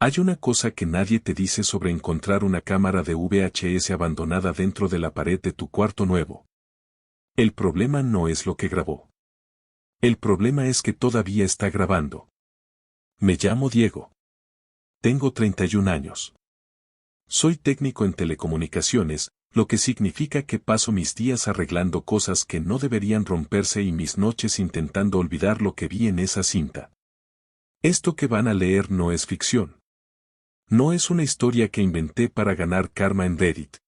Hay una cosa que nadie te dice sobre encontrar una cámara de VHS abandonada dentro de la pared de tu cuarto nuevo. El problema no es lo que grabó. El problema es que todavía está grabando. Me llamo Diego. Tengo 31 años. Soy técnico en telecomunicaciones, lo que significa que paso mis días arreglando cosas que no deberían romperse y mis noches intentando olvidar lo que vi en esa cinta. Esto que van a leer no es ficción. No es una historia que inventé para ganar karma en Reddit.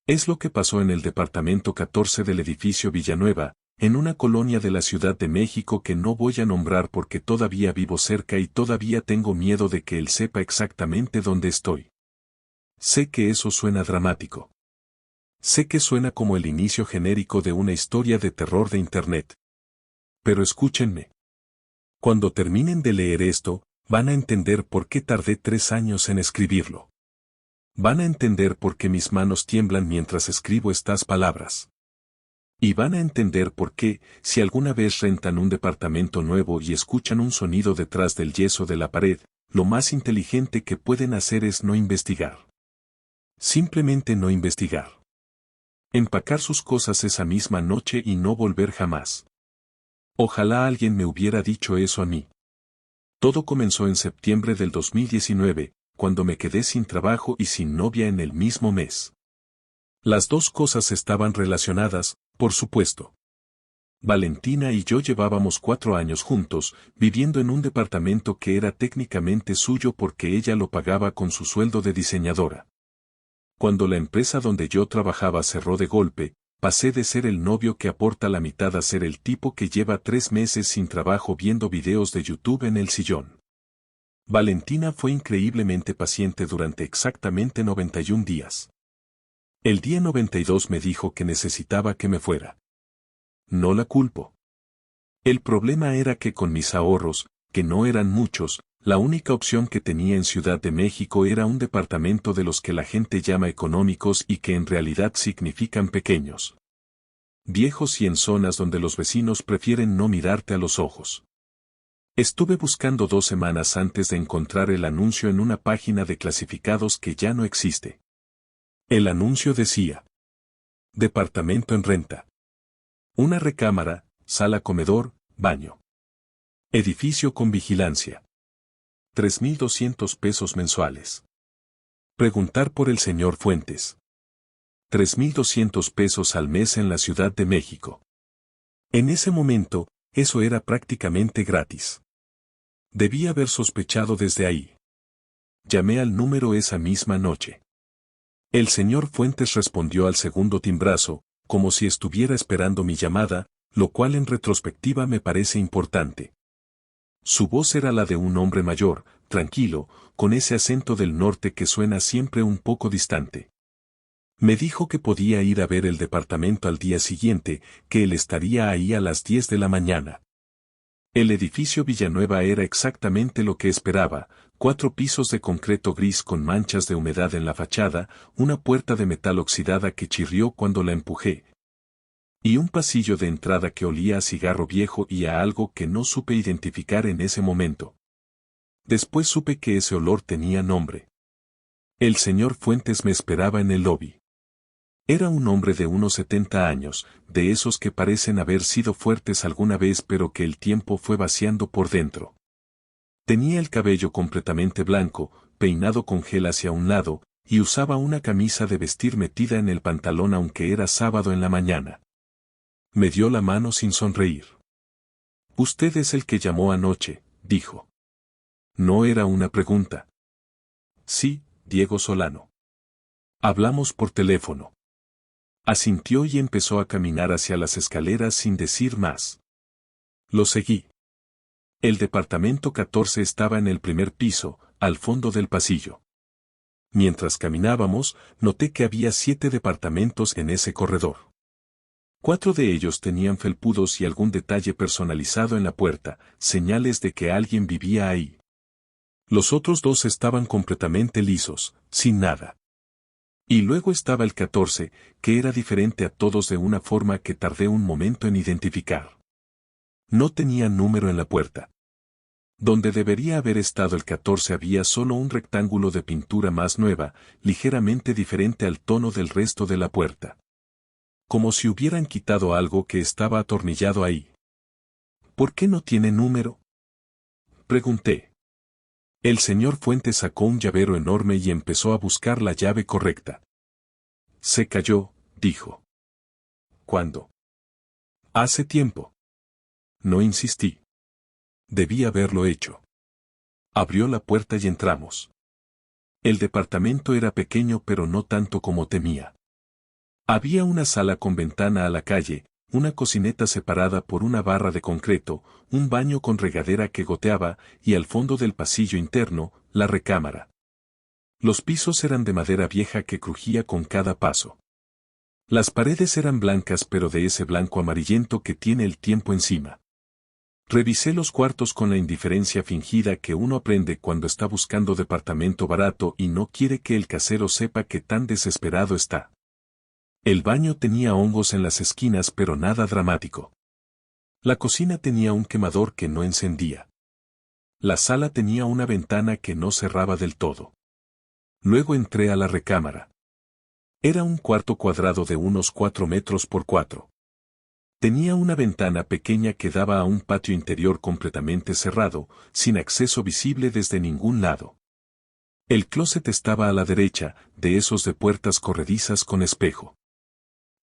Es lo que pasó en el departamento 14 del edificio Villanueva, en una colonia de la Ciudad de México que no voy a nombrar porque todavía vivo cerca y todavía tengo miedo de que él sepa exactamente dónde estoy. Sé que eso suena dramático. Sé que suena como el inicio genérico de una historia de terror de Internet. Pero escúchenme. Cuando terminen de leer esto, van a entender por qué tardé 3 años en escribirlo. Van a entender por qué mis manos tiemblan mientras escribo estas palabras. Y van a entender por qué, si alguna vez rentan un departamento nuevo y escuchan un sonido detrás del yeso de la pared, lo más inteligente que pueden hacer es no investigar. Simplemente no investigar. Empacar sus cosas esa misma noche y no volver jamás. Ojalá alguien me hubiera dicho eso a mí. Todo comenzó en septiembre del 2019, cuando me quedé sin trabajo y sin novia en el mismo mes. Las dos cosas estaban relacionadas, por supuesto. Valentina y yo llevábamos 4 años juntos, viviendo en un departamento que era técnicamente suyo porque ella lo pagaba con su sueldo de diseñadora. Cuando la empresa donde yo trabajaba cerró de golpe, pasé de ser el novio que aporta la mitad a ser el tipo que lleva 3 meses sin trabajo viendo videos de YouTube en el sillón. Valentina fue increíblemente paciente durante exactamente 91 días. El día 92 me dijo que necesitaba que me fuera. No la culpo. El problema era que con mis ahorros, que no eran muchos, la única opción que tenía en Ciudad de México era un departamento de los que la gente llama económicos y que en realidad significan pequeños. Viejos y en zonas donde los vecinos prefieren no mirarte a los ojos. Estuve buscando 2 semanas antes de encontrar el anuncio en una página de clasificados que ya no existe. El anuncio decía: departamento en renta. Una recámara, sala comedor, baño. Edificio con vigilancia. 3,200 pesos mensuales. Preguntar por el señor Fuentes. 3,200 pesos al mes en la Ciudad de México. En ese momento, eso era prácticamente gratis. Debí haber sospechado desde ahí. Llamé al número esa misma noche. El señor Fuentes respondió al segundo timbrazo, como si estuviera esperando mi llamada, lo cual en retrospectiva me parece importante. Su voz era la de un hombre mayor, tranquilo, con ese acento del norte que suena siempre un poco distante. Me dijo que podía ir a ver el departamento al día siguiente, que él estaría ahí a las 10 de la mañana. El edificio Villanueva era exactamente lo que esperaba: 4 pisos de concreto gris con manchas de humedad en la fachada, una puerta de metal oxidada que chirrió cuando la empujé, y un pasillo de entrada que olía a cigarro viejo y a algo que no supe identificar en ese momento. Después supe que ese olor tenía nombre. El señor Fuentes me esperaba en el lobby. Era un hombre de unos 70 años, de esos que parecen haber sido fuertes alguna vez pero que el tiempo fue vaciando por dentro. Tenía el cabello completamente blanco, peinado con gel hacia un lado, y usaba una camisa de vestir metida en el pantalón aunque era sábado en la mañana. Me dio la mano sin sonreír. «Usted es el que llamó anoche», dijo. No era una pregunta. «Sí, Diego Solano. Hablamos por teléfono». Asintió y empezó a caminar hacia las escaleras sin decir más. Lo seguí. El departamento 14 estaba en el primer piso, al fondo del pasillo. Mientras caminábamos, noté que había 7 departamentos en ese corredor. 4 de ellos tenían felpudos y algún detalle personalizado en la puerta, señales de que alguien vivía ahí. Los otros 2 estaban completamente lisos, sin nada. Y luego estaba el 14, que era diferente a todos de una forma que tardé un momento en identificar. No tenía número en la puerta. Donde debería haber estado el 14 había solo un rectángulo de pintura más nueva, ligeramente diferente al tono del resto de la puerta. Como si hubieran quitado algo que estaba atornillado ahí. ¿Por qué no tiene número?, pregunté. El señor Fuentes sacó un llavero enorme y empezó a buscar la llave correcta. Se cayó, dijo. ¿Cuándo? Hace tiempo. No insistí. Debí haberlo hecho. Abrió la puerta y entramos. El departamento era pequeño pero no tanto como temía. Había una sala con ventana a la calle, una cocineta separada por una barra de concreto, un baño con regadera que goteaba, y al fondo del pasillo interno, la recámara. Los pisos eran de madera vieja que crujía con cada paso. Las paredes eran blancas pero de ese blanco amarillento que tiene el tiempo encima. Revisé los cuartos con la indiferencia fingida que uno aprende cuando está buscando departamento barato y no quiere que el casero sepa que tan desesperado está. El baño tenía hongos en las esquinas pero nada dramático. La cocina tenía un quemador que no encendía. La sala tenía una ventana que no cerraba del todo. Luego entré a la recámara. Era un cuarto cuadrado de unos 4 metros por 4. Tenía una ventana pequeña que daba a un patio interior completamente cerrado, sin acceso visible desde ningún lado. El closet estaba a la derecha, de esos de puertas corredizas con espejo.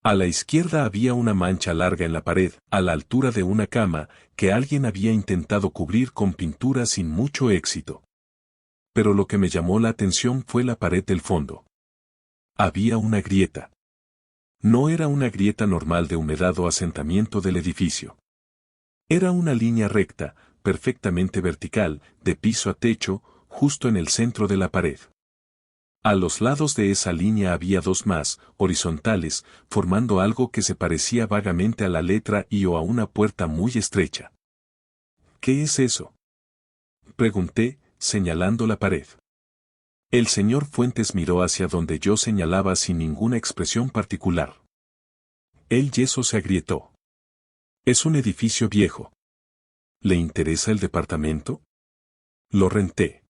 A la izquierda había una mancha larga en la pared, a la altura de una cama, que alguien había intentado cubrir con pintura sin mucho éxito. Pero lo que me llamó la atención fue la pared del fondo. Había una grieta. No era una grieta normal de humedad o asentamiento del edificio. Era una línea recta, perfectamente vertical, de piso a techo, justo en el centro de la pared. A los lados de esa línea había dos más, horizontales, formando algo que se parecía vagamente a la letra I o a una puerta muy estrecha. ¿Qué es eso?, pregunté, señalando la pared. El señor Fuentes miró hacia donde yo señalaba sin ninguna expresión particular. El yeso se agrietó. Es un edificio viejo. ¿Le interesa el departamento? Lo renté.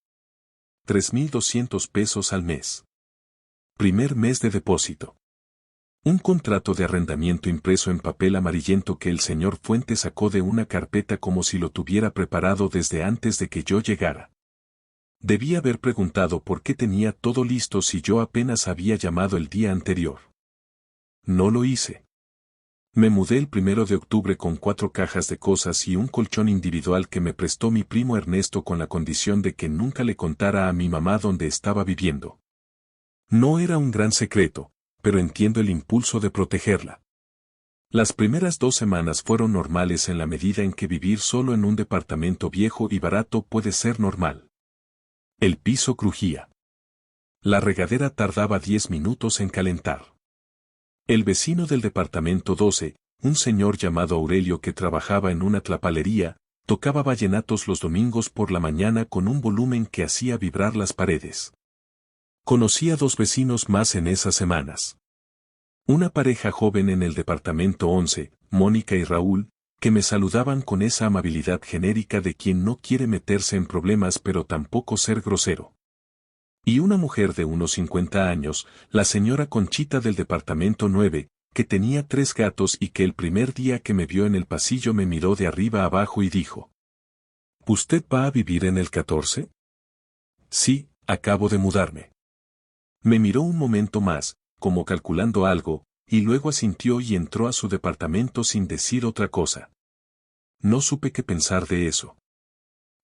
3.200 pesos al mes. Primer mes de depósito. Un contrato de arrendamiento impreso en papel amarillento que el señor Fuentes sacó de una carpeta como si lo tuviera preparado desde antes de que yo llegara. Debí haber preguntado por qué tenía todo listo si yo apenas había llamado el día anterior. No lo hice. Me mudé el 1 de octubre con 4 cajas de cosas y un colchón individual que me prestó mi primo Ernesto con la condición de que nunca le contara a mi mamá dónde estaba viviendo. No era un gran secreto, pero entiendo el impulso de protegerla. Las primeras 2 semanas fueron normales en la medida en que vivir solo en un departamento viejo y barato puede ser normal. El piso crujía. La regadera tardaba 10 minutos en calentar. El vecino del departamento 12, un señor llamado Aurelio que trabajaba en una tlapalería, tocaba vallenatos los domingos por la mañana con un volumen que hacía vibrar las paredes. Conocí a 2 vecinos más en esas semanas. Una pareja joven en el departamento 11, Mónica y Raúl, que me saludaban con esa amabilidad genérica de quien no quiere meterse en problemas pero tampoco ser grosero. Y una mujer de unos 50 años, la señora Conchita del departamento 9, que tenía 3 gatos y que el primer día que me vio en el pasillo me miró de arriba a abajo y dijo: ¿Usted va a vivir en el 14? Sí, acabo de mudarme. Me miró un momento más, como calculando algo, y luego asintió y entró a su departamento sin decir otra cosa. No supe qué pensar de eso.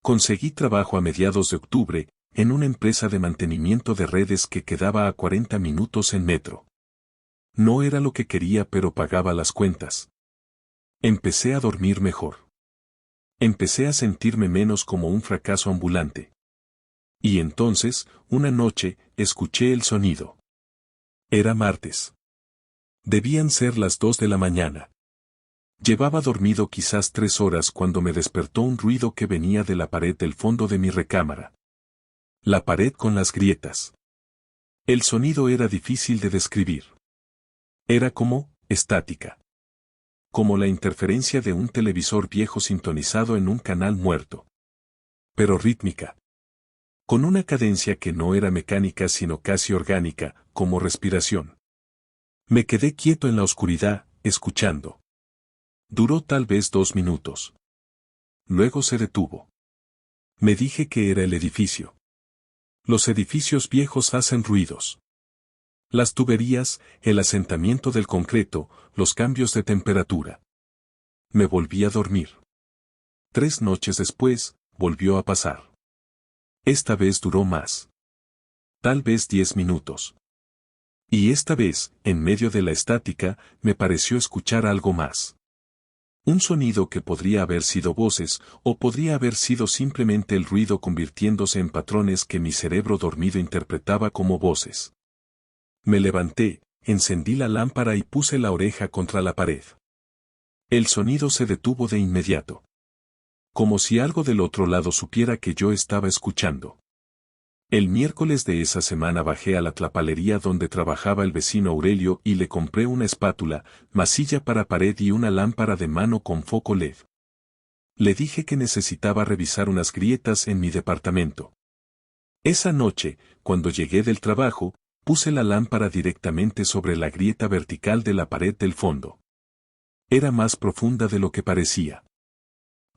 Conseguí trabajo a mediados de octubre, en una empresa de mantenimiento de redes que quedaba a 40 minutos en metro. No era lo que quería pero pagaba las cuentas. Empecé a dormir mejor. Empecé a sentirme menos como un fracaso ambulante. Y entonces, una noche, escuché el sonido. Era martes. Debían ser las 2 de la mañana. Llevaba dormido quizás 3 horas cuando me despertó un ruido que venía de la pared del fondo de mi recámara. La pared con las grietas. El sonido era difícil de describir. Era como, estática. Como la interferencia de un televisor viejo sintonizado en un canal muerto. pero rítmica. Con una cadencia que no era mecánica sino casi orgánica, como respiración. Me quedé quieto en la oscuridad, escuchando. Duró tal vez 2 minutos. Luego se detuvo. Me dije que era el edificio. Los edificios viejos hacen ruidos. Las tuberías, el asentamiento del concreto, los cambios de temperatura. Me volví a dormir. 3 noches después, volvió a pasar. Esta vez duró más. Tal vez 10 minutos. Y esta vez, en medio de la estática, me pareció escuchar algo más. Un sonido que podría haber sido voces, o podría haber sido simplemente el ruido convirtiéndose en patrones que mi cerebro dormido interpretaba como voces. Me levanté, encendí la lámpara y puse la oreja contra la pared. El sonido se detuvo de inmediato. Como si algo del otro lado supiera que yo estaba escuchando. El miércoles de esa semana bajé a la tlapalería donde trabajaba el vecino Aurelio y le compré una espátula, masilla para pared y una lámpara de mano con foco LED. Le dije que necesitaba revisar unas grietas en mi departamento. Esa noche, cuando llegué del trabajo, puse la lámpara directamente sobre la grieta vertical de la pared del fondo. Era más profunda de lo que parecía.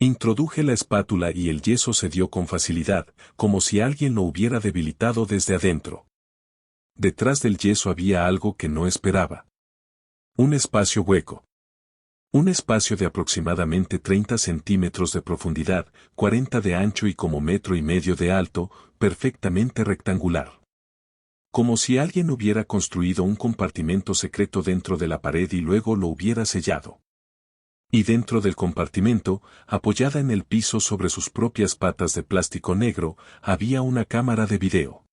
Introduje la espátula y el yeso cedió con facilidad, como si alguien lo hubiera debilitado desde adentro. Detrás del yeso había algo que no esperaba. Un espacio hueco. Un espacio de aproximadamente 30 centímetros de profundidad, 40 de ancho y como 1,5 metros de alto, perfectamente rectangular. Como si alguien hubiera construido un compartimento secreto dentro de la pared y luego lo hubiera sellado. Y dentro del compartimento, apoyada en el piso sobre sus propias patas de plástico negro, había una cámara de video.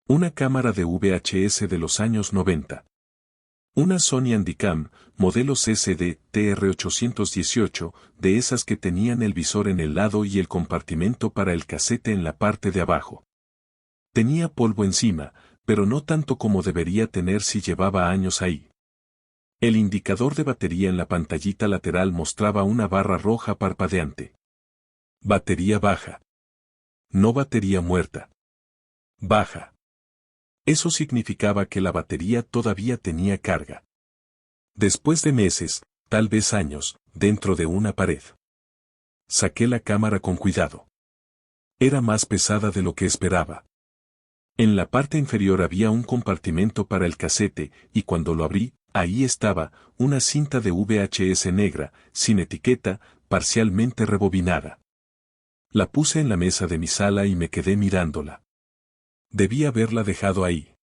Una cámara de VHS de los años 90. Una Sony Handycam, modelo CCD TR818, de esas que tenían el visor en el lado y el compartimento para el casete en la parte de abajo. Tenía polvo encima, pero no tanto como debería tener si llevaba años ahí. El indicador de batería en la pantallita lateral mostraba una barra roja parpadeante. Batería baja. No batería muerta. Baja. Eso significaba que la batería todavía tenía carga. Después de meses, tal vez años, dentro de una pared. Saqué la cámara con cuidado. Era más pesada de lo que esperaba. En la parte inferior había un compartimento para el casete, y cuando lo abrí, ahí estaba, una cinta de VHS negra, sin etiqueta, parcialmente rebobinada. La puse en la mesa de mi sala y me quedé mirándola. Debí haberla dejado ahí.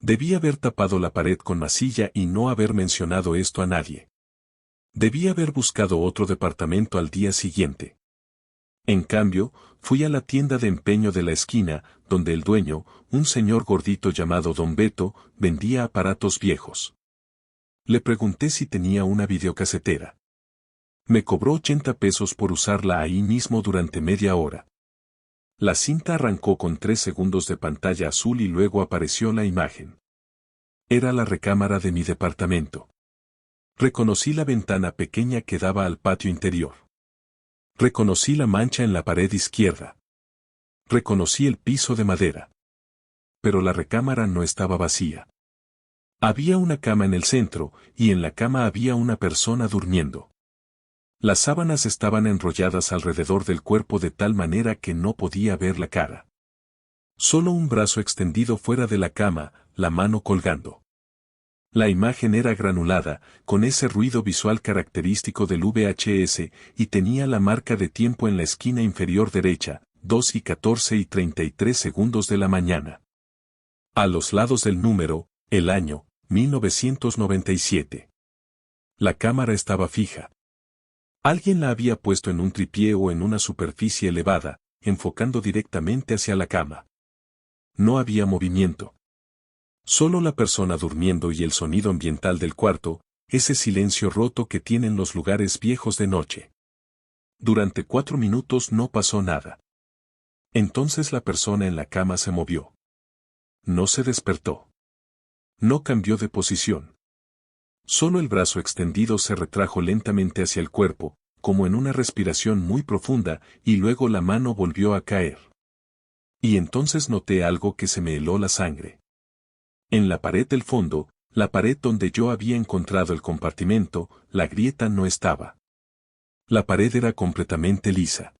Debí haber tapado la pared con masilla y no haber mencionado esto a nadie. Debí haber buscado otro departamento al día siguiente. En cambio, fui a la tienda de empeño de la esquina, donde el dueño, un señor gordito llamado Don Beto, vendía aparatos viejos. Le pregunté si tenía una videocasetera. Me cobró 80 pesos por usarla ahí mismo durante media hora. La cinta arrancó con 3 segundos de pantalla azul y luego apareció la imagen. Era la recámara de mi departamento. Reconocí la ventana pequeña que daba al patio interior. Reconocí la mancha en la pared izquierda. Reconocí el piso de madera. Pero la recámara no estaba vacía. Había una cama en el centro, y en la cama había una persona durmiendo. Las sábanas estaban enrolladas alrededor del cuerpo de tal manera que no podía ver la cara. Solo un brazo extendido fuera de la cama, la mano colgando. La imagen era granulada, con ese ruido visual característico del VHS, y tenía la marca de tiempo en la esquina inferior derecha, 2:14:33 segundos de la mañana. A los lados del número, el año, 1997. La cámara estaba fija. Alguien la había puesto en un tripié o en una superficie elevada, enfocando directamente hacia la cama. No había movimiento. Solo la persona durmiendo y el sonido ambiental del cuarto, ese silencio roto que tienen los lugares viejos de noche. Durante 4 minutos no pasó nada. Entonces la persona en la cama se movió. No se despertó. No cambió de posición. Solo el brazo extendido se retrajo lentamente hacia el cuerpo, como en una respiración muy profunda, y luego la mano volvió a caer. Y entonces noté algo que se me heló la sangre. En la pared del fondo, la pared donde yo había encontrado el compartimento, la grieta no estaba. La pared era completamente lisa.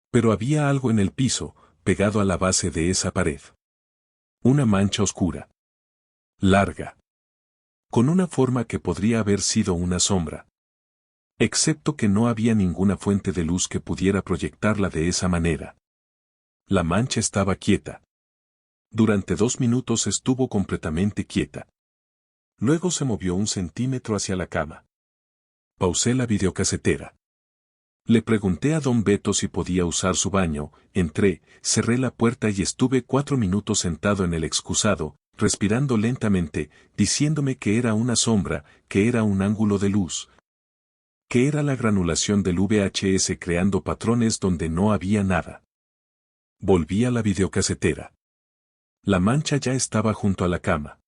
Pero había algo en el piso, pegado a la base de esa pared. Una mancha oscura. Larga. Con una forma que podría haber sido una sombra. Excepto que no había ninguna fuente de luz que pudiera proyectarla de esa manera. La mancha estaba quieta. Durante 2 minutos estuvo completamente quieta. Luego se movió 1 centímetro hacia la cama. Pausé la videocasetera. Le pregunté a don Beto si podía usar su baño, entré, cerré la puerta y estuve 4 minutos sentado en el excusado, respirando lentamente, diciéndome que era una sombra, que era un ángulo de luz, que era la granulación del VHS creando patrones donde no había nada. Volví a la videocasetera. La mancha ya estaba junto a la cama.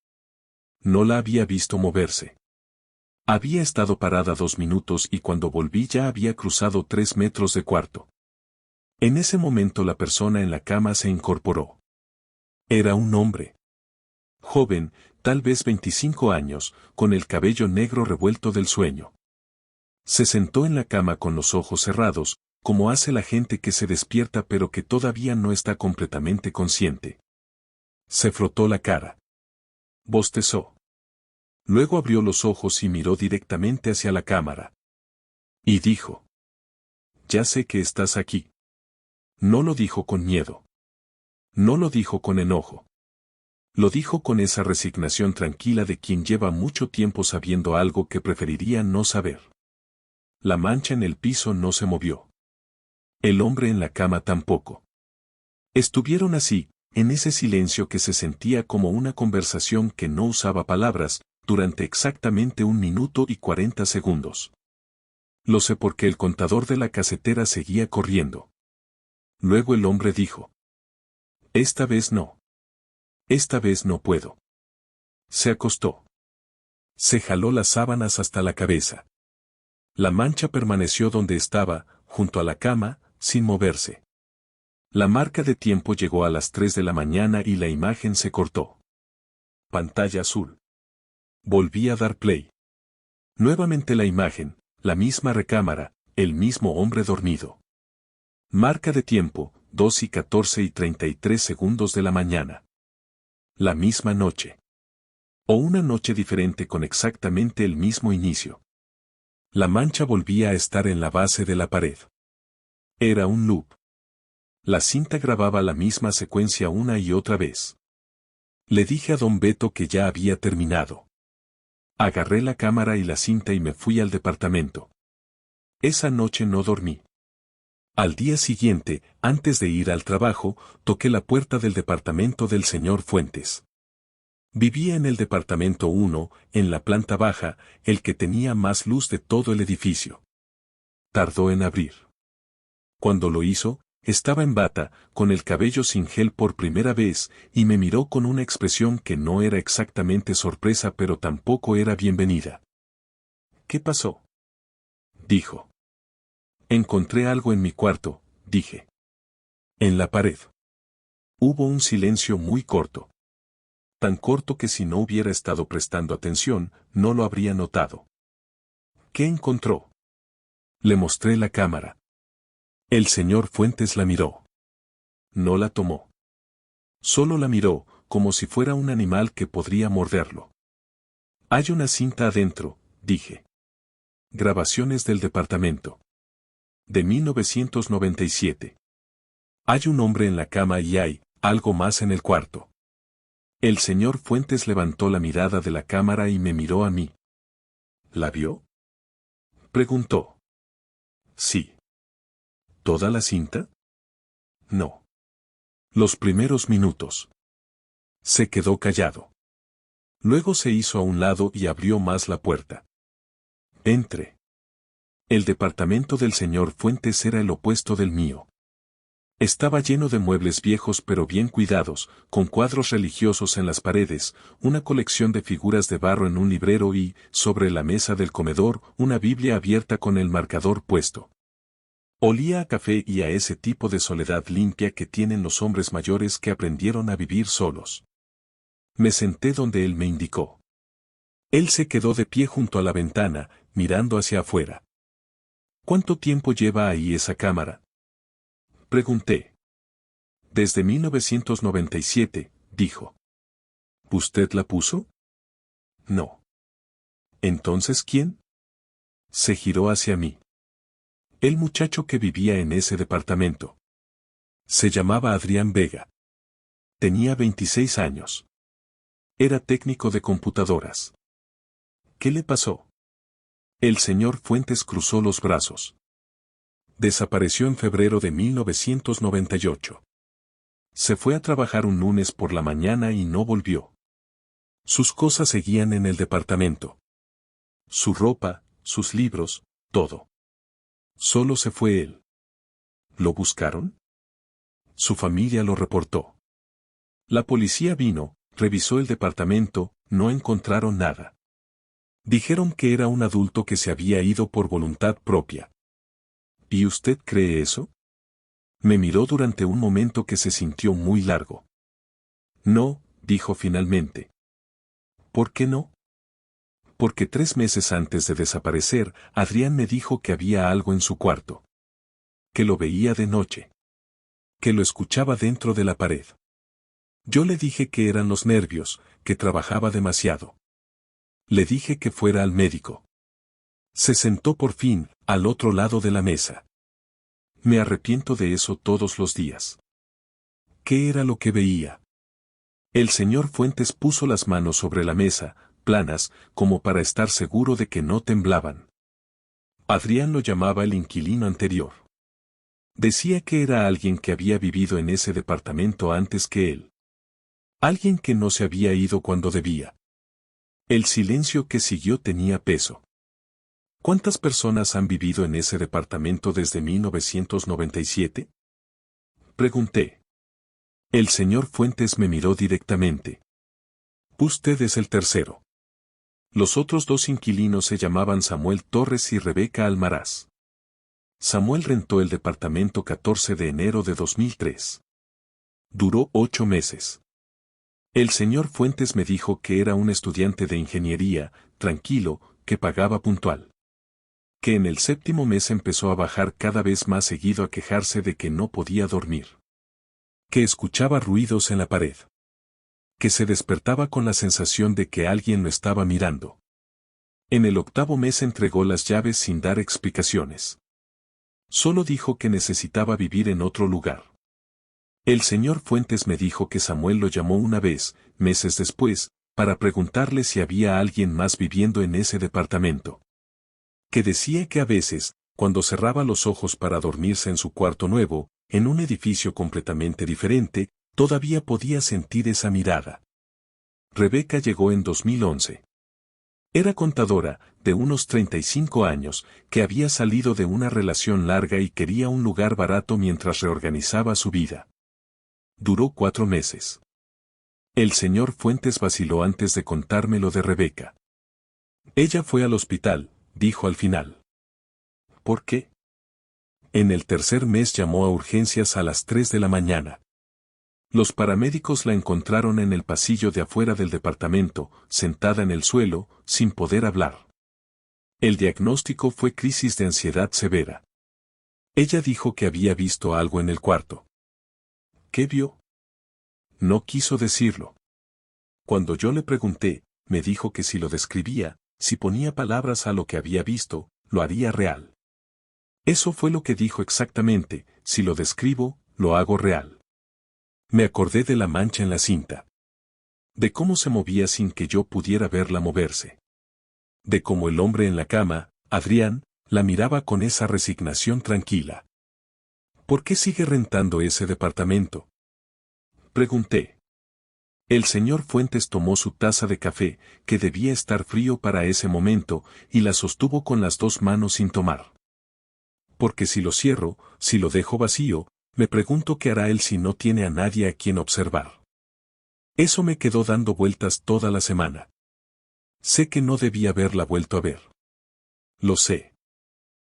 No la había visto moverse. Había estado parada 2 minutos y cuando volví ya había cruzado 3 metros de cuarto. En ese momento la persona en la cama se incorporó. Era un hombre. Joven, tal vez 25 años, con el cabello negro revuelto del sueño. Se sentó en la cama con los ojos cerrados, como hace la gente que se despierta pero que todavía no está completamente consciente. Se frotó la cara. Bostezó. Luego abrió los ojos y miró directamente hacia la cámara. Y dijo: «Ya sé que estás aquí». No lo dijo con miedo. No lo dijo con enojo. Lo dijo con esa resignación tranquila de quien lleva mucho tiempo sabiendo algo que preferiría no saber. La mancha en el piso no se movió. El hombre en la cama tampoco. Estuvieron así, en ese silencio que se sentía como una conversación que no usaba palabras, durante exactamente 1 minuto y 40 segundos. Lo sé porque el contador de la casetera seguía corriendo. Luego el hombre dijo: «Esta vez no. Esta vez no puedo». Se acostó. Se jaló las sábanas hasta la cabeza. La mancha permaneció donde estaba, junto a la cama, sin moverse. La marca de tiempo llegó a las 3 de la mañana y la imagen se cortó. Pantalla azul. Volví a dar play. Nuevamente la imagen, la misma recámara, el mismo hombre dormido. Marca de tiempo, 2 y 14 y 33 segundos de la mañana. La misma noche. O una noche diferente con exactamente el mismo inicio. La mancha volvía a estar en la base de la pared. Era un loop. La cinta grababa la misma secuencia una y otra vez. Le dije a don Beto que ya había terminado. Agarré la cámara y la cinta y me fui al departamento. Esa noche no dormí. Al día siguiente, antes de ir al trabajo, toqué la puerta del departamento del señor Fuentes. Vivía en el departamento 1, en la planta baja, el que tenía más luz de todo el edificio. Tardó en abrir. Cuando lo hizo, estaba en bata, con el cabello sin gel por primera vez, y me miró con una expresión que no era exactamente sorpresa pero tampoco era bienvenida. «¿Qué pasó?», dijo. «Encontré algo en mi cuarto», dije. «En la pared». Hubo un silencio muy corto. Tan corto que si no hubiera estado prestando atención, no lo habría notado. «¿Qué encontró?». Le mostré la cámara. El señor Fuentes la miró. No la tomó. Solo la miró, como si fuera un animal que podría morderlo. «Hay una cinta adentro», dije. «Grabaciones del departamento. De 1997. Hay un hombre en la cama y hay algo más en el cuarto». El señor Fuentes levantó la mirada de la cámara y me miró a mí. «¿La vio?», preguntó. «Sí». «¿Toda la cinta?». «No». «Los primeros minutos». Se quedó callado. Luego se hizo a un lado y abrió más la puerta. «Entre». El departamento del señor Fuentes era el opuesto del mío. Estaba lleno de muebles viejos pero bien cuidados, con cuadros religiosos en las paredes, una colección de figuras de barro en un librero y, sobre la mesa del comedor, una Biblia abierta con el marcador puesto. Olía a café y a ese tipo de soledad limpia que tienen los hombres mayores que aprendieron a vivir solos. Me senté donde él me indicó. Él se quedó de pie junto a la ventana, mirando hacia afuera. ¿Cuánto tiempo lleva ahí esa cámara? Pregunté. Desde 1997, dijo. ¿Usted la puso? No. ¿Entonces quién? Se giró hacia mí. El muchacho que vivía en ese departamento. Se llamaba Adrián Vega. Tenía 26 años. Era técnico de computadoras. ¿Qué le pasó? El señor Fuentes cruzó los brazos. Desapareció en febrero de 1998. Se fue a trabajar un lunes por la mañana y no volvió. Sus cosas seguían en el departamento. Su ropa, sus libros, todo. Solo se fue él. ¿Lo buscaron? Su familia lo reportó. La policía vino, revisó el departamento, no encontraron nada. Dijeron que era un adulto que se había ido por voluntad propia. ¿Y usted cree eso? Me miró durante un momento que se sintió muy largo. No, dijo finalmente. ¿Por qué no? Porque 3 meses antes de desaparecer, Adrián me dijo que había algo en su cuarto. Que lo veía de noche. Que lo escuchaba dentro de la pared. Yo le dije que eran los nervios, que trabajaba demasiado. Le dije que fuera al médico. Se sentó por fin, al otro lado de la mesa. Me arrepiento de eso todos los días. ¿Qué era lo que veía? El señor Fuentes puso las manos sobre la mesa, planas, como para estar seguro de que no temblaban. Adrián lo llamaba el inquilino anterior. Decía que era alguien que había vivido en ese departamento antes que él. Alguien que no se había ido cuando debía. El silencio que siguió tenía peso. ¿Cuántas personas han vivido en ese departamento desde 1997? Pregunté. El señor Fuentes me miró directamente. Usted es el tercero. Los otros 2 inquilinos se llamaban Samuel Torres y Rebeca Almaraz. Samuel rentó el departamento 14 de enero de 2003. Duró 8 meses. El señor Fuentes me dijo que era un estudiante de ingeniería, tranquilo, que pagaba puntual. Que en el 7º mes empezó a bajar cada vez más seguido a quejarse de que no podía dormir. Que escuchaba ruidos en la pared. Que se despertaba con la sensación de que alguien lo estaba mirando. En el 8º mes entregó las llaves sin dar explicaciones. Solo dijo que necesitaba vivir en otro lugar. El señor Fuentes me dijo que Samuel lo llamó una vez, meses después, para preguntarle si había alguien más viviendo en ese departamento. Que decía que a veces, cuando cerraba los ojos para dormirse en su cuarto nuevo, en un edificio completamente diferente, todavía podía sentir esa mirada. Rebeca llegó en 2011. Era contadora, de unos 35 años, que había salido de una relación larga y quería un lugar barato mientras reorganizaba su vida. Duró 4 meses. El señor Fuentes vaciló antes de contarme lo de Rebeca. Ella fue al hospital, dijo al final. ¿Por qué? En el 3er mes llamó a urgencias a las 3 de la mañana. Los paramédicos la encontraron en el pasillo de afuera del departamento, sentada en el suelo, sin poder hablar. El diagnóstico fue crisis de ansiedad severa. Ella dijo que había visto algo en el cuarto. ¿Qué vio? No quiso decirlo. Cuando yo le pregunté, me dijo que si lo describía, si ponía palabras a lo que había visto, lo haría real. Eso fue lo que dijo exactamente, si lo describo, lo hago real. Me acordé de la mancha en la cinta. De cómo se movía sin que yo pudiera verla moverse. De cómo el hombre en la cama, Adrián, la miraba con esa resignación tranquila. ¿Por qué sigue rentando ese departamento? Pregunté. El señor Fuentes tomó su taza de café, que debía estar frío para ese momento, y la sostuvo con las 2 manos sin tomar. Porque si lo cierro, si lo dejo vacío, Me pregunto qué hará él si no tiene a nadie a quien observar. Eso me quedó dando vueltas toda la semana. Sé que no debía haberla vuelto a ver. Lo sé.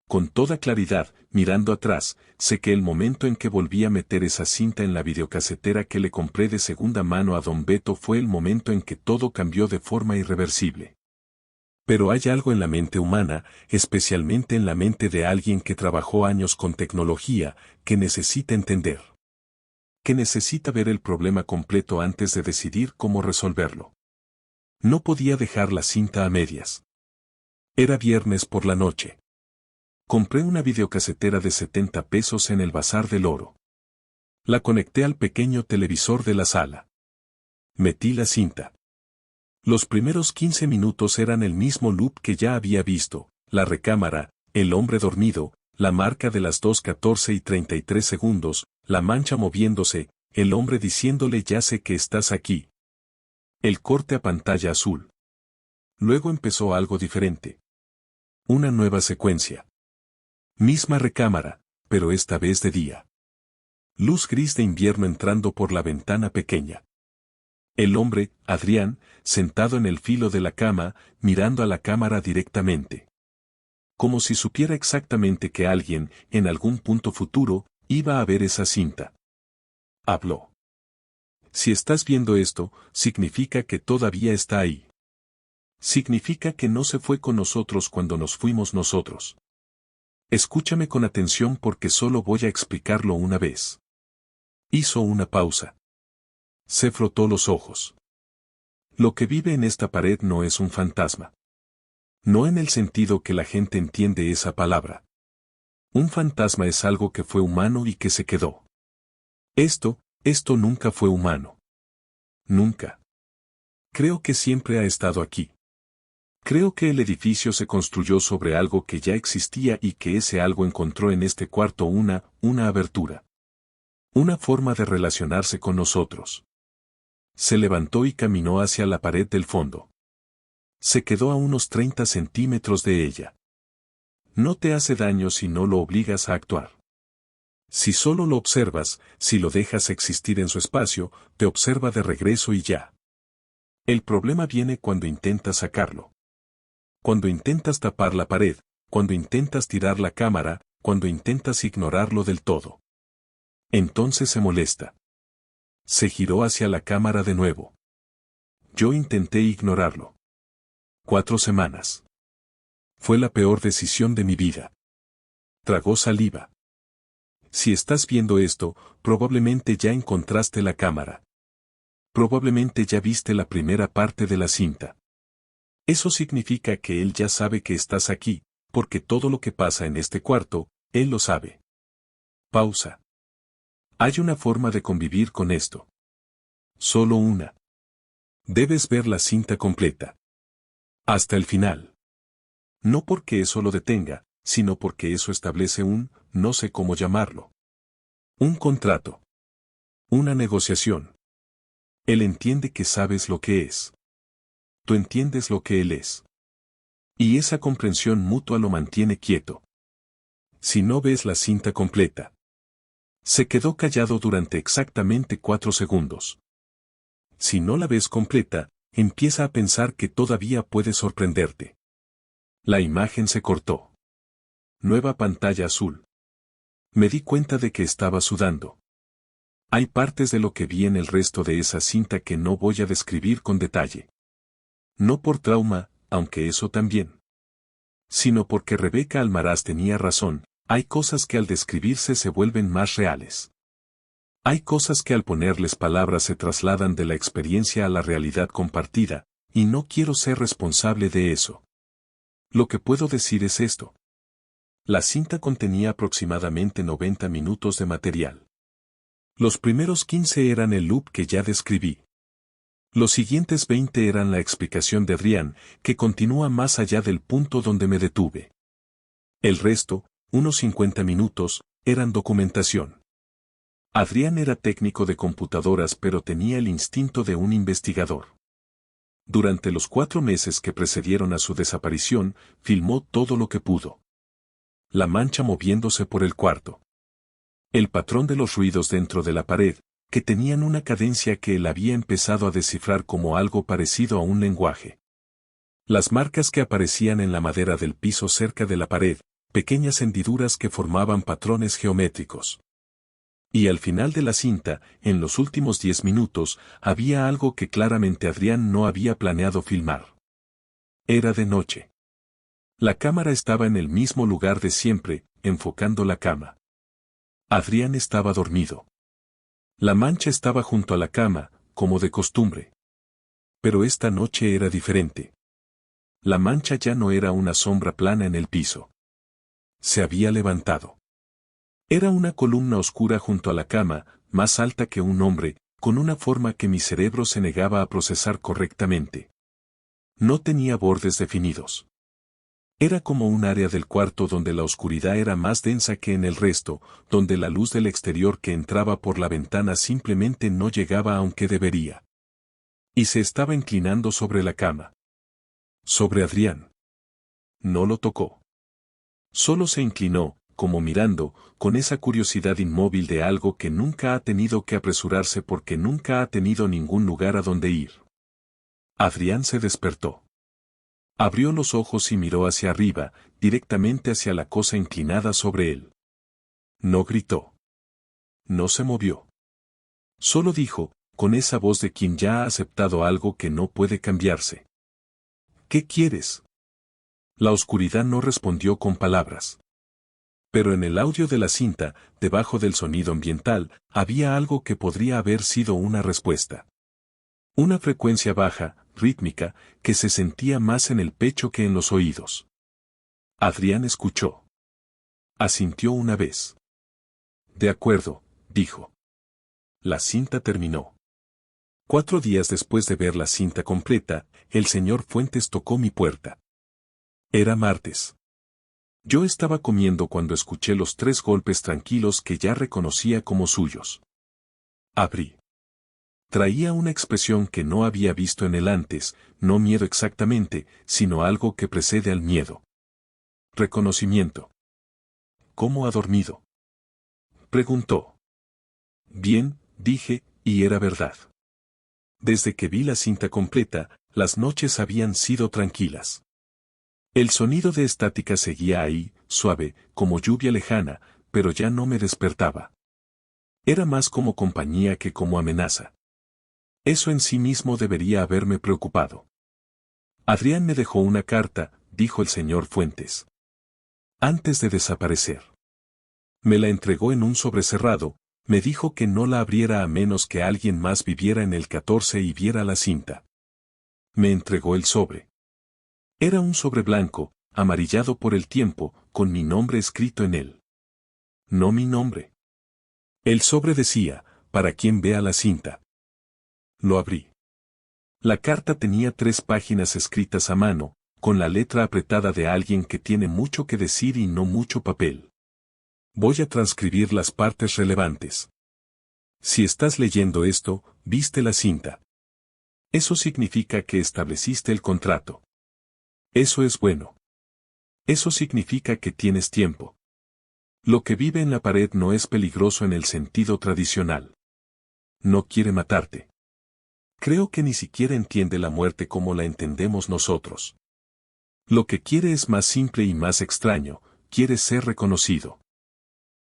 Con toda claridad, mirando atrás, sé que el momento en que volví a meter esa cinta en la videocasetera que le compré de segunda mano a don Beto fue el momento en que todo cambió de forma irreversible. Pero hay algo en la mente humana, especialmente en la mente de alguien que trabajó años con tecnología, que necesita entender. Que necesita ver el problema completo antes de decidir cómo resolverlo. No podía dejar la cinta a medias. Era viernes por la noche. Compré una videocasetera de 70 pesos en el Bazar del Oro. La conecté al pequeño televisor de la sala. Metí la cinta. Los primeros 15 minutos eran el mismo loop que ya había visto, la recámara, el hombre dormido, la marca de las 2:14 y 33 segundos, la mancha moviéndose, el hombre diciéndole ya sé que estás aquí. El corte a pantalla azul. Luego empezó algo diferente. Una nueva secuencia. Misma recámara, pero esta vez de día. Luz gris de invierno entrando por la ventana pequeña. El hombre, Adrián, sentado en el filo de la cama, mirando a la cámara directamente. Como si supiera exactamente que alguien, en algún punto futuro, iba a ver esa cinta. Habló. Si estás viendo esto, significa que todavía está ahí. Significa que no se fue con nosotros cuando nos fuimos nosotros. Escúchame con atención porque solo voy a explicarlo una vez. Hizo una pausa. Se frotó los ojos. Lo que vive en esta pared no es un fantasma. No en el sentido que la gente entiende esa palabra. Un fantasma es algo que fue humano y que se quedó. Esto nunca fue humano. Nunca. Creo que siempre ha estado aquí. Creo que el edificio se construyó sobre algo que ya existía y que ese algo encontró en este cuarto una abertura. Una forma de relacionarse con nosotros. Se levantó y caminó hacia la pared del fondo. Se quedó a unos 30 centímetros de ella. No te hace daño si no lo obligas a actuar. Si solo lo observas, si lo dejas existir en su espacio, te observa de regreso y ya. El problema viene cuando intentas sacarlo. Cuando intentas tapar la pared, cuando intentas tirar la cámara, cuando intentas ignorarlo del todo. Entonces se molesta. Se giró hacia la cámara de nuevo. Yo intenté ignorarlo. 4 semanas. Fue la peor decisión de mi vida. Tragó saliva. Si estás viendo esto, probablemente ya encontraste la cámara. Probablemente ya viste la primera parte de la cinta. Eso significa que él ya sabe que estás aquí, porque todo lo que pasa en este cuarto, él lo sabe. Pausa. Hay una forma de convivir con esto. Solo una. Debes ver la cinta completa. Hasta el final. No porque eso lo detenga, sino porque eso establece no sé cómo llamarlo. Un contrato. Una negociación. Él entiende que sabes lo que es. Tú entiendes lo que él es. Y esa comprensión mutua lo mantiene quieto. Si no ves la cinta completa. Se quedó callado durante exactamente 4 segundos. Si no la ves completa, empieza a pensar que todavía puede sorprenderte. La imagen se cortó. Nueva pantalla azul. Me di cuenta de que estaba sudando. Hay partes de lo que vi en el resto de esa cinta que no voy a describir con detalle. No por trauma, aunque eso también. Sino porque Rebeca Almaraz tenía razón, hay cosas que al describirse se vuelven más reales. Hay cosas que al ponerles palabras se trasladan de la experiencia a la realidad compartida, y no quiero ser responsable de eso. Lo que puedo decir es esto. La cinta contenía aproximadamente 90 minutos de material. Los primeros 15 eran el loop que ya describí. Los siguientes 20 eran la explicación de Adrián, que continúa más allá del punto donde me detuve. El resto, unos 50 minutos, eran documentación. Adrián era técnico de computadoras pero tenía el instinto de un investigador. Durante los 4 meses que precedieron a su desaparición, filmó todo lo que pudo. La mancha moviéndose por el cuarto. El patrón de los ruidos dentro de la pared, que tenían una cadencia que él había empezado a descifrar como algo parecido a un lenguaje. Las marcas que aparecían en la madera del piso cerca de la pared, pequeñas hendiduras que formaban patrones geométricos. Y al final de la cinta, en los últimos 10 minutos, había algo que claramente Adrián no había planeado filmar. Era de noche. La cámara estaba en el mismo lugar de siempre, enfocando la cama. Adrián estaba dormido. La mancha estaba junto a la cama, como de costumbre. Pero esta noche era diferente. La mancha ya no era una sombra plana en el piso. Se había levantado. Era una columna oscura junto a la cama, más alta que un hombre, con una forma que mi cerebro se negaba a procesar correctamente. No tenía bordes definidos. Era como un área del cuarto donde la oscuridad era más densa que en el resto, donde la luz del exterior que entraba por la ventana simplemente no llegaba aunque debería. Y se estaba inclinando sobre la cama. Sobre Adrián. No lo tocó. Solo se inclinó, como mirando, con esa curiosidad inmóvil de algo que nunca ha tenido que apresurarse porque nunca ha tenido ningún lugar a donde ir. Adrián se despertó. Abrió los ojos y miró hacia arriba, directamente hacia la cosa inclinada sobre él. No gritó. No se movió. Solo dijo, con esa voz de quien ya ha aceptado algo que no puede cambiarse. ¿Qué quieres? La oscuridad no respondió con palabras. Pero en el audio de la cinta, debajo del sonido ambiental, había algo que podría haber sido una respuesta. Una frecuencia baja, rítmica, que se sentía más en el pecho que en los oídos. Adrián escuchó. Asintió una vez. De acuerdo, dijo. La cinta terminó. 4 días después de ver la cinta completa, el señor Fuentes tocó mi puerta. Era martes. Yo estaba comiendo cuando escuché los 3 golpes tranquilos que ya reconocía como suyos. Abrí. Traía una expresión que no había visto en él antes, no miedo exactamente, sino algo que precede al miedo. Reconocimiento. ¿Cómo ha dormido? Preguntó. Bien, dije, y era verdad. Desde que vi la cinta completa, las noches habían sido tranquilas. El sonido de estática seguía ahí, suave, como lluvia lejana, pero ya no me despertaba. Era más como compañía que como amenaza. Eso en sí mismo debería haberme preocupado. Adrián me dejó una carta, dijo el señor Fuentes. Antes de desaparecer. Me la entregó en un sobre cerrado, me dijo que no la abriera a menos que alguien más viviera en el 14 y viera la cinta. Me entregó el sobre. Era un sobre blanco, amarillado por el tiempo, con mi nombre escrito en él. No mi nombre. El sobre decía, para quien vea la cinta. Lo abrí. La carta tenía 3 páginas escritas a mano, con la letra apretada de alguien que tiene mucho que decir y no mucho papel. Voy a transcribir las partes relevantes. Si estás leyendo esto, viste la cinta. Eso significa que estableciste el contrato. Eso es bueno. Eso significa que tienes tiempo. Lo que vive en la pared no es peligroso en el sentido tradicional. No quiere matarte. Creo que ni siquiera entiende la muerte como la entendemos nosotros. Lo que quiere es más simple y más extraño, quiere ser reconocido.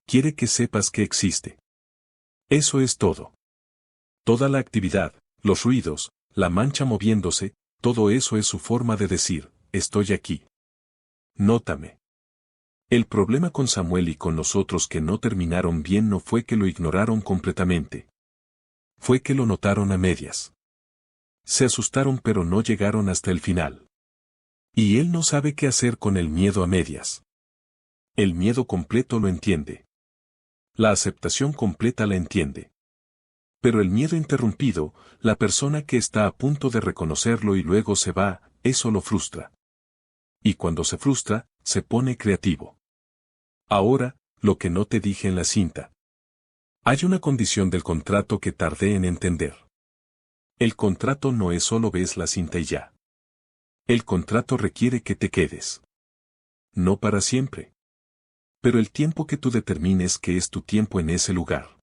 Quiere que sepas que existe. Eso es todo. Toda la actividad, los ruidos, la mancha moviéndose, todo eso es su forma de decir, estoy aquí. Nótame. El problema con Samuel y con los otros que no terminaron bien no fue que lo ignoraron completamente. Fue que lo notaron a medias. Se asustaron pero no llegaron hasta el final. Y él no sabe qué hacer con el miedo a medias. El miedo completo lo entiende. La aceptación completa la entiende. Pero el miedo interrumpido, la persona que está a punto de reconocerlo y luego se va, eso lo frustra. Y cuando se frustra, se pone creativo. Ahora, lo que no te dije en la cinta. Hay una condición del contrato que tardé en entender. El contrato no es solo ves la cinta y ya. El contrato requiere que te quedes. No para siempre. Pero el tiempo que tú determines que es tu tiempo en ese lugar.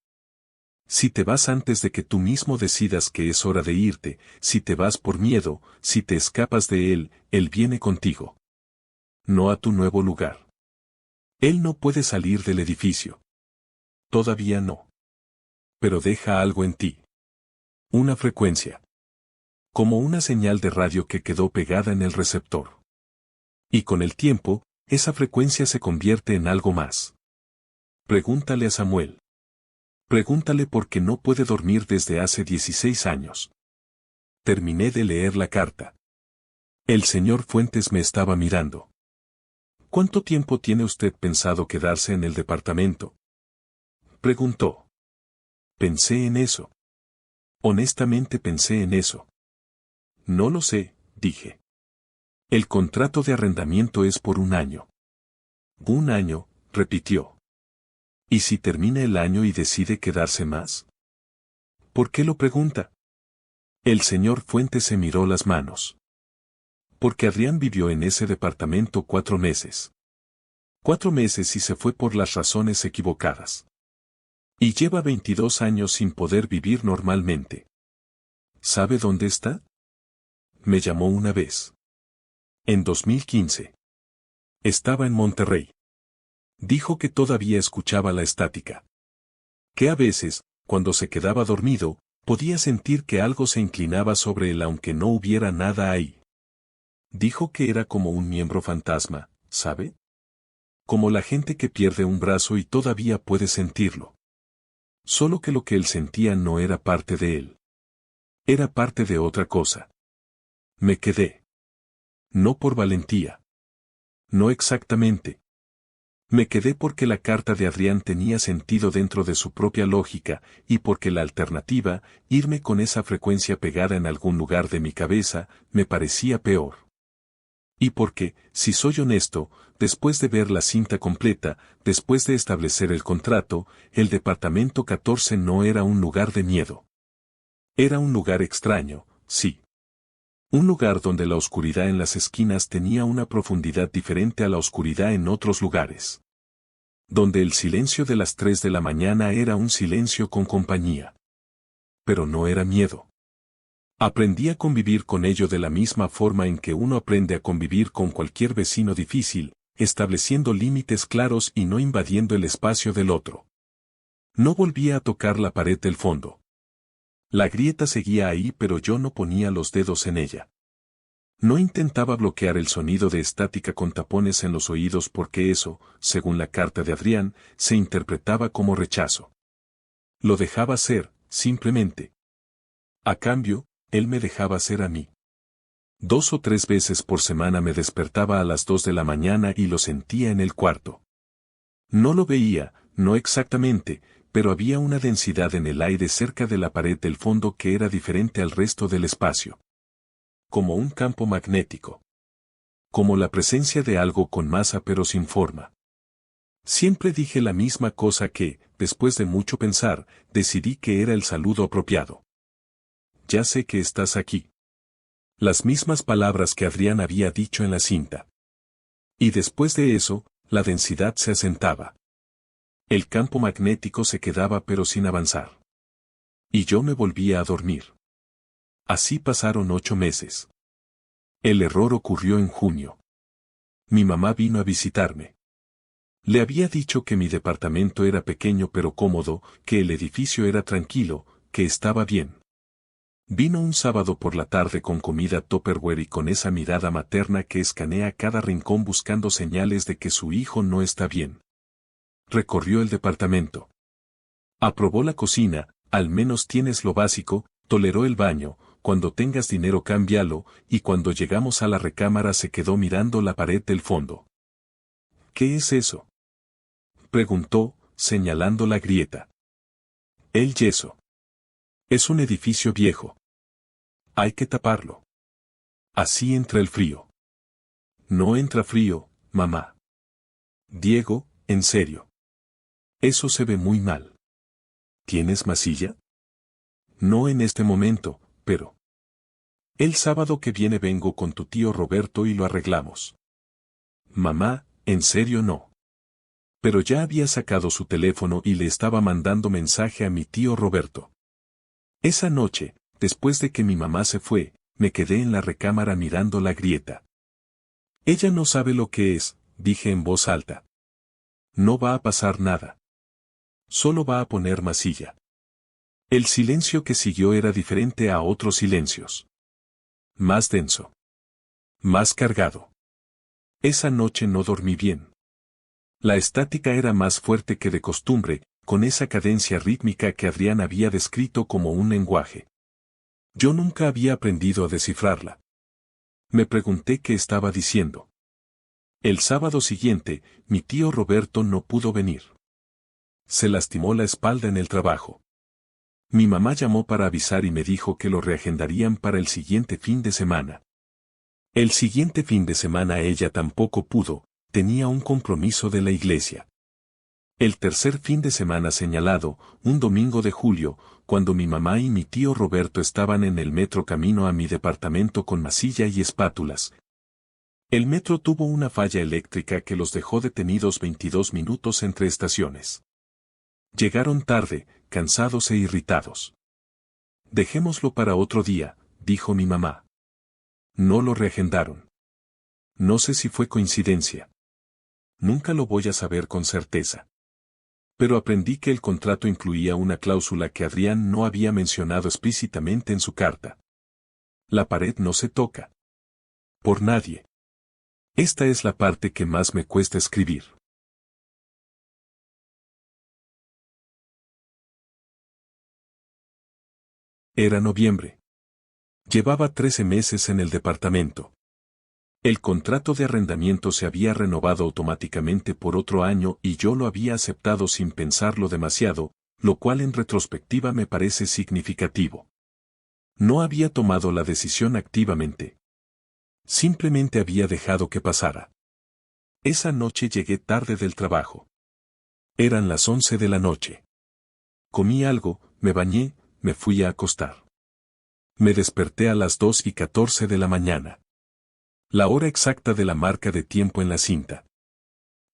Si te vas antes de que tú mismo decidas que es hora de irte, si te vas por miedo, si te escapas de él viene contigo. No a tu nuevo lugar. Él no puede salir del edificio. Todavía no. Pero deja algo en ti. Una frecuencia. Como una señal de radio que quedó pegada en el receptor. Y con el tiempo, esa frecuencia se convierte en algo más. Pregúntale a Samuel. Pregúntale por qué no puede dormir desde hace 16 años. Terminé de leer la carta. El señor Fuentes me estaba mirando. ¿Cuánto tiempo tiene usted pensado quedarse en el departamento? Preguntó. Pensé en eso. Honestamente pensé en eso. No lo sé, dije. El contrato de arrendamiento es por 1 año. 1 año, repitió. ¿Y si termina el año y decide quedarse más? ¿Por qué lo pregunta? El señor Fuentes se miró las manos. Porque Adrián vivió en ese departamento 4 meses. 4 meses y se fue por las razones equivocadas. Y lleva 22 años sin poder vivir normalmente. ¿Sabe dónde está? Me llamó una vez. En 2015. Estaba en Monterrey. Dijo que todavía escuchaba la estática. Que a veces, cuando se quedaba dormido, podía sentir que algo se inclinaba sobre él aunque no hubiera nada ahí. Dijo que era como un miembro fantasma, ¿sabe? Como la gente que pierde un brazo y todavía puede sentirlo. Solo que lo que él sentía no era parte de él. Era parte de otra cosa. Me quedé. No por valentía. No exactamente. Me quedé porque la carta de Adrián tenía sentido dentro de su propia lógica, y porque la alternativa, irme con esa frecuencia pegada en algún lugar de mi cabeza, me parecía peor. Y porque, si soy honesto, después de ver la cinta completa, después de establecer el contrato, el departamento 14 no era un lugar de miedo. Era un lugar extraño, sí. Un lugar donde la oscuridad en las esquinas tenía una profundidad diferente a la oscuridad en otros lugares. Donde el silencio de las 3 de la mañana era un silencio con compañía. Pero no era miedo. Aprendí a convivir con ello de la misma forma en que uno aprende a convivir con cualquier vecino difícil, estableciendo límites claros y no invadiendo el espacio del otro. No volvía a tocar la pared del fondo. La grieta seguía ahí pero yo no ponía los dedos en ella. No intentaba bloquear el sonido de estática con tapones en los oídos porque eso, según la carta de Adrián, se interpretaba como rechazo. Lo dejaba ser, simplemente. A cambio, él me dejaba ser a mí. 2 o 3 veces por semana me despertaba a las 2 de la mañana y lo sentía en el cuarto. No lo veía, no exactamente, pero había una densidad en el aire cerca de la pared del fondo que era diferente al resto del espacio. Como un campo magnético. Como la presencia de algo con masa pero sin forma. Siempre dije la misma cosa que, después de mucho pensar, decidí que era el saludo apropiado. Ya sé que estás aquí. Las mismas palabras que Adrián había dicho en la cinta. Y después de eso, la densidad se asentaba. El campo magnético se quedaba pero sin avanzar. Y yo me volvía a dormir. Así pasaron 8 meses. El error ocurrió en junio. Mi mamá vino a visitarme. Le había dicho que mi departamento era pequeño pero cómodo, que el edificio era tranquilo, que estaba bien. Vino un sábado por la tarde con comida Tupperware y con esa mirada materna que escanea cada rincón buscando señales de que su hijo no está bien. Recorrió el departamento. Aprobó la cocina, al menos tienes lo básico, toleró el baño, cuando tengas dinero cámbialo, y cuando llegamos a la recámara se quedó mirando la pared del fondo. ¿Qué es eso? Preguntó, señalando la grieta. El yeso. Es un edificio viejo. Hay que taparlo. Así entra el frío. No entra frío, mamá. Diego, en serio. Eso se ve muy mal. ¿Tienes masilla? No en este momento, pero... El sábado que viene vengo con tu tío Roberto y lo arreglamos. Mamá, en serio no. Pero ya había sacado su teléfono y le estaba mandando mensaje a mi tío Roberto. Esa noche, después de que mi mamá se fue, me quedé en la recámara mirando la grieta. Ella no sabe lo que es, dije en voz alta. No va a pasar nada. Solo va a poner masilla. El silencio que siguió era diferente a otros silencios. Más denso. Más cargado. Esa noche no dormí bien. La estática era más fuerte que de costumbre, con esa cadencia rítmica que Adrián había descrito como un lenguaje. Yo nunca había aprendido a descifrarla. Me pregunté qué estaba diciendo. El sábado siguiente, mi tío Roberto no pudo venir. Se lastimó la espalda en el trabajo. Mi mamá llamó para avisar y me dijo que lo reagendarían para el siguiente fin de semana. El siguiente fin de semana ella tampoco pudo, tenía un compromiso de la iglesia. El tercer fin de semana señalado, un domingo de julio, cuando mi mamá y mi tío Roberto estaban en el metro camino a mi departamento con masilla y espátulas. El metro tuvo una falla eléctrica que los dejó detenidos 22 minutos entre estaciones. Llegaron tarde, cansados e irritados. Dejémoslo para otro día, dijo mi mamá. No lo reagendaron. No sé si fue coincidencia. Nunca lo voy a saber con certeza. Pero aprendí que el contrato incluía una cláusula que Adrián no había mencionado explícitamente en su carta. La pared no se toca. Por nadie. Esta es la parte que más me cuesta escribir. Era noviembre. Llevaba 13 meses en el departamento. El contrato de arrendamiento se había renovado automáticamente por otro año y yo lo había aceptado sin pensarlo demasiado, lo cual en retrospectiva me parece significativo. No había tomado la decisión activamente. Simplemente había dejado que pasara. Esa noche llegué tarde del trabajo. Eran las 11 de la noche. Comí algo, me bañé, me fui a acostar. Me desperté a las 2:14 de la mañana. La hora exacta de la marca de tiempo en la cinta.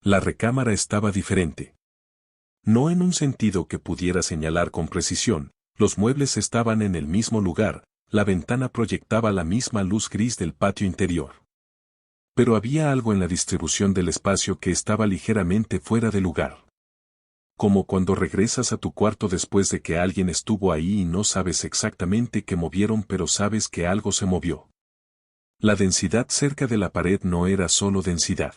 La recámara estaba diferente. No en un sentido que pudiera señalar con precisión, los muebles estaban en el mismo lugar, la ventana proyectaba la misma luz gris del patio interior. Pero había algo en la distribución del espacio que estaba ligeramente fuera de lugar. Como cuando regresas a tu cuarto después de que alguien estuvo ahí y no sabes exactamente qué movieron pero sabes que algo se movió. La densidad cerca de la pared no era solo densidad.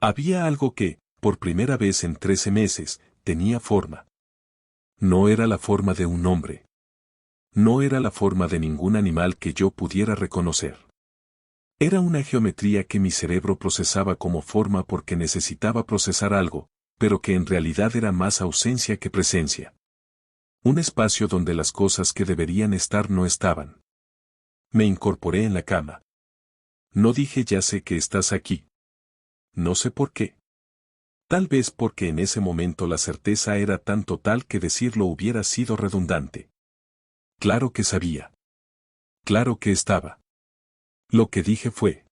Había algo que, por primera vez en 13 meses, tenía forma. No era la forma de un hombre. No era la forma de ningún animal que yo pudiera reconocer. Era una geometría que mi cerebro procesaba como forma porque necesitaba procesar algo, pero que en realidad era más ausencia que presencia. Un espacio donde las cosas que deberían estar no estaban. Me incorporé en la cama. No dije ya sé que estás aquí. No sé por qué. Tal vez porque en ese momento la certeza era tan total que decirlo hubiera sido redundante. Claro que sabía. Claro que estaba. Lo que dije fue: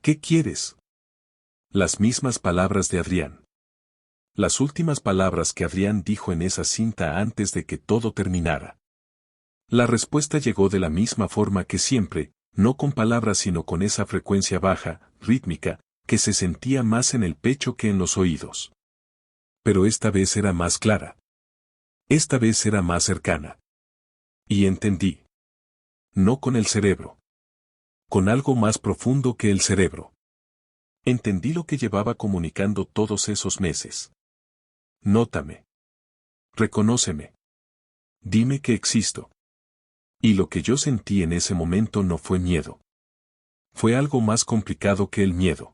¿qué quieres? Las mismas palabras de Adrián. Las últimas palabras que Adrián dijo en esa cinta antes de que todo terminara. La respuesta llegó de la misma forma que siempre, no con palabras sino con esa frecuencia baja, rítmica, que se sentía más en el pecho que en los oídos. Pero esta vez era más clara. Esta vez era más cercana. Y entendí. No con el cerebro. Con algo más profundo que el cerebro. Entendí lo que llevaba comunicando todos esos meses. Nótame. Reconóceme. Dime que existo. Y lo que yo sentí en ese momento no fue miedo. Fue algo más complicado que el miedo.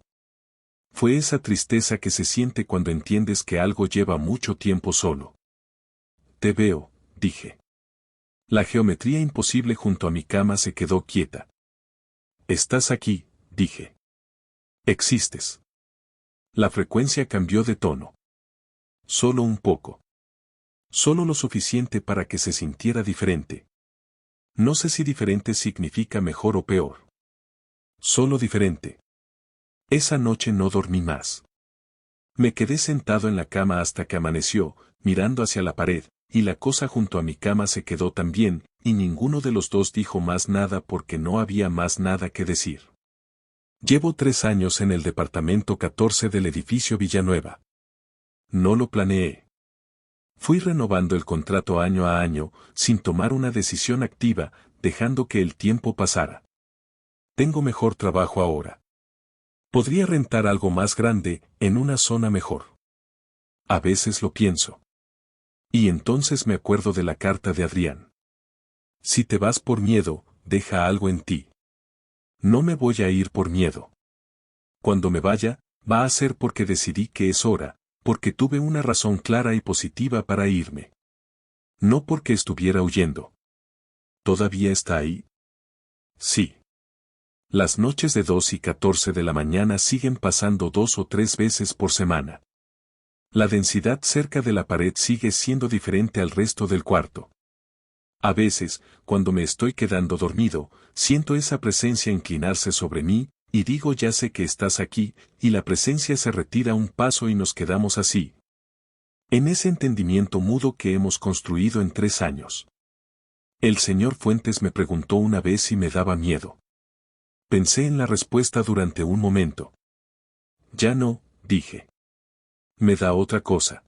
Fue esa tristeza que se siente cuando entiendes que algo lleva mucho tiempo solo. Te veo, dije. La geometría imposible junto a mi cama se quedó quieta. Estás aquí, dije. Existes. La frecuencia cambió de tono. Solo un poco. Solo lo suficiente para que se sintiera diferente. No sé si diferente significa mejor o peor. Solo diferente. Esa noche no dormí más. Me quedé sentado en la cama hasta que amaneció, mirando hacia la pared, y la cosa junto a mi cama se quedó también, y ninguno de los dos dijo más nada porque no había más nada que decir. Llevo 3 años en el departamento 14 del edificio Villanueva. No lo planeé. Fui renovando el contrato año a año, sin tomar una decisión activa, dejando que el tiempo pasara. Tengo mejor trabajo ahora. Podría rentar algo más grande, en una zona mejor. A veces lo pienso. Y entonces me acuerdo de la carta de Adrián. Si te vas por miedo, deja algo en ti. No me voy a ir por miedo. Cuando me vaya, va a ser porque decidí que es hora, porque tuve una razón clara y positiva para irme. No porque estuviera huyendo. ¿Todavía está ahí? Sí. Las noches de 2 y 14 de la mañana siguen pasando 2 o 3 veces por semana. La densidad cerca de la pared sigue siendo diferente al resto del cuarto. A veces, cuando me estoy quedando dormido, siento esa presencia inclinarse sobre mí, y digo ya sé que estás aquí, y la presencia se retira un paso y nos quedamos así. En ese entendimiento mudo que hemos construido en 3 años. El señor Fuentes me preguntó una vez si me daba miedo. Pensé en la respuesta durante un momento. Ya no, dije. Me da otra cosa.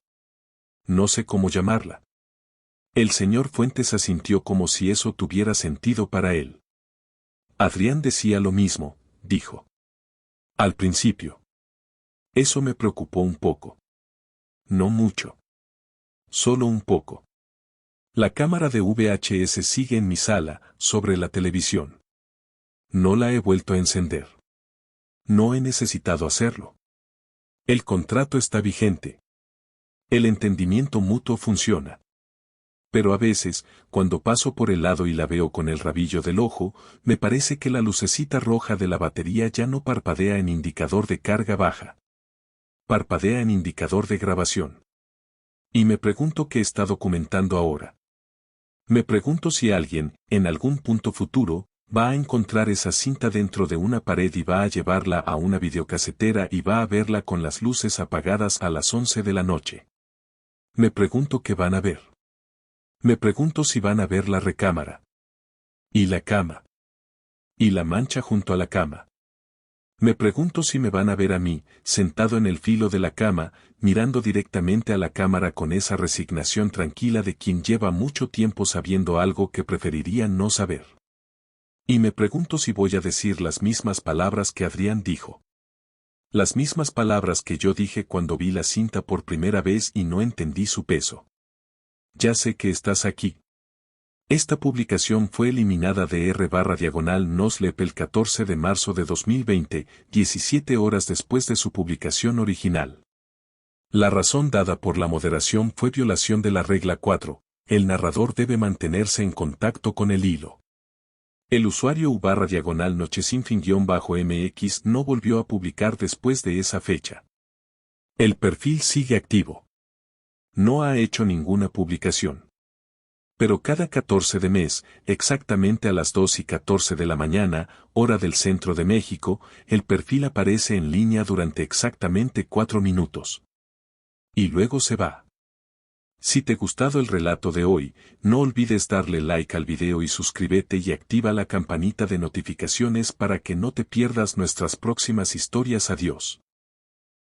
No sé cómo llamarla. El señor Fuentes asintió como si eso tuviera sentido para él. Adrián decía lo mismo, dijo. Al principio. Eso me preocupó un poco. No mucho. Solo un poco. La cámara de VHS sigue en mi sala, sobre la televisión. No la he vuelto a encender. No he necesitado hacerlo. El contrato está vigente. El entendimiento mutuo funciona. Pero a veces, cuando paso por el lado y la veo con el rabillo del ojo, me parece que la lucecita roja de la batería ya no parpadea en indicador de carga baja. Parpadea en indicador de grabación. Y me pregunto qué está documentando ahora. Me pregunto si alguien, en algún punto futuro, va a encontrar esa cinta dentro de una pared y va a llevarla a una videocasetera y va a verla con las luces apagadas a las 11 de la noche. Me pregunto qué van a ver. Me pregunto si van a ver la recámara. Y la cama. Y la mancha junto a la cama. Me pregunto si me van a ver a mí, sentado en el filo de la cama, mirando directamente a la cámara con esa resignación tranquila de quien lleva mucho tiempo sabiendo algo que preferiría no saber. Y me pregunto si voy a decir las mismas palabras que Adrián dijo. Las mismas palabras que yo dije cuando vi la cinta por primera vez y no entendí su peso. Ya sé que estás aquí. Esta publicación fue eliminada de r/Noslep el 14 de marzo de 2020, 17 horas después de su publicación original. La razón dada por la moderación fue violación de la regla 4, el narrador debe mantenerse en contacto con el hilo. El usuario u/nochesinfin-mx no volvió a publicar después de esa fecha. El perfil sigue activo. No ha hecho ninguna publicación. Pero cada 14 de mes, exactamente a las 2 y 14 de la mañana, hora del centro de México, el perfil aparece en línea durante exactamente 4 minutos. Y luego se va. Si te ha gustado el relato de hoy, no olvides darle like al video y suscríbete y activa la campanita de notificaciones para que no te pierdas nuestras próximas historias. Adiós.